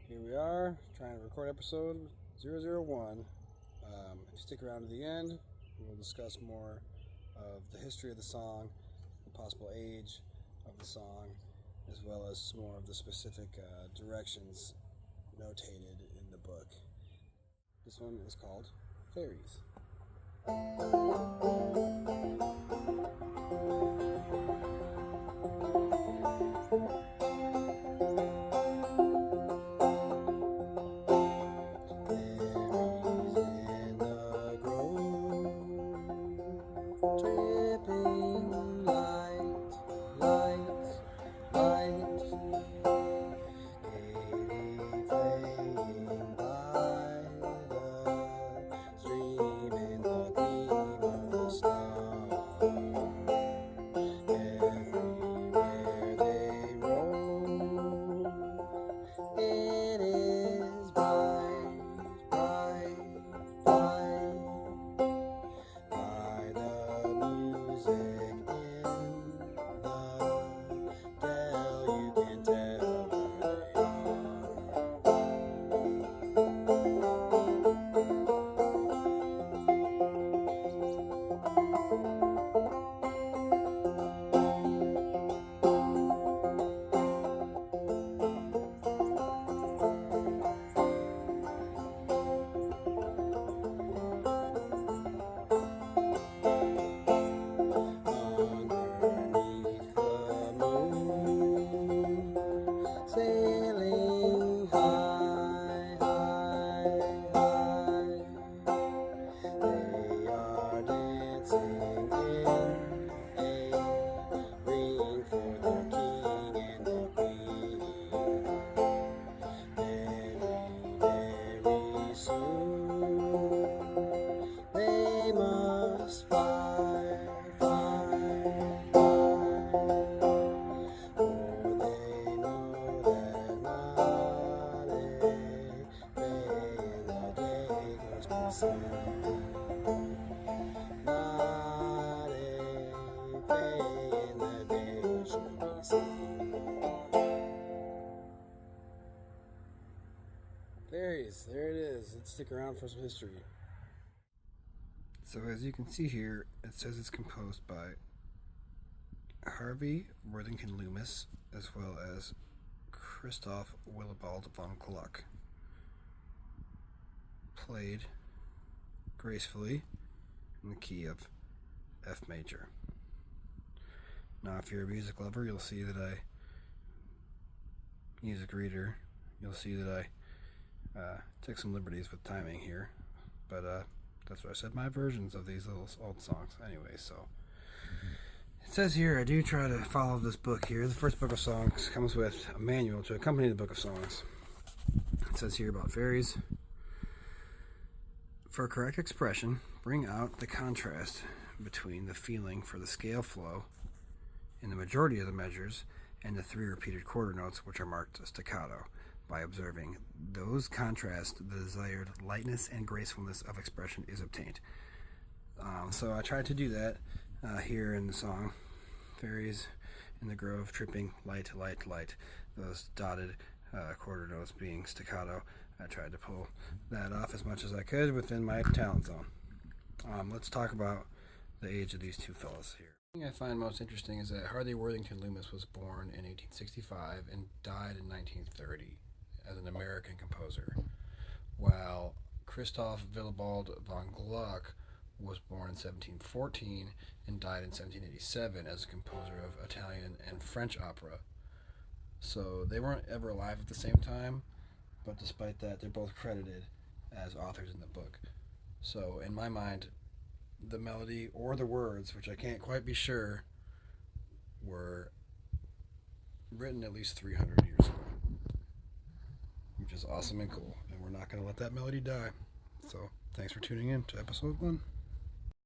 Here we are, trying to record episode 001. If you stick around to the end, we'll discuss more of the history of the song, the possible age of the song, as well as more of the specific directions notated in the book. This one is called Faeries. Dripping light, gaily playing by the stream in the gleam of the star. Everywhere they roll, it is bright, bright, bright. By the music in the dell, you can tell where they underneath the moon, sailing high, high, high. They are dancing in a ring for their king and their queen. Very, very soon they must fly, fly, fly, for they know that not a day in the day must be seen. Not a day in the day should be seen. Faeries, there it is. Let's stick around for some history. So as you can see here, it says it's composed by Harvey Worthington Loomis as well as Christoph Willibald von Gluck. Played gracefully in the key of F major. Now if you're a music lover, you'll see that music reader, you'll see that I took some liberties with timing here, but that's what I said, my versions of these little old songs anyway. So it says here I do try to follow this book here. The first book of songs comes with a manual to accompany the book of songs. It says here about Faeries: for correct expression, bring out the contrast between the feeling for the scale flow in the majority of the measures and the three repeated quarter notes, which are marked staccato. By observing those contrasts, the desired lightness and gracefulness of expression is obtained. So I tried to do that here in the song. Faeries in the grove, tripping, light, light, light. Those dotted quarter notes being staccato. I tried to pull that off as much as I could within my talent zone. Let's talk about the age of these two fellas here. The thing I find most interesting is that Harvey Worthington Loomis was born in 1865 and died in 1930. As an American composer, while Christoph Willibald von Gluck was born in 1714 and died in 1787 as a composer of Italian and French opera. So they weren't ever alive at the same time, but despite that, they're both credited as authors in the book. So in my mind, the melody or the words, which I can't quite be sure, were written at least 300 years ago. Which is awesome and cool, and we're not going to let that melody die. So thanks for tuning in to episode 1.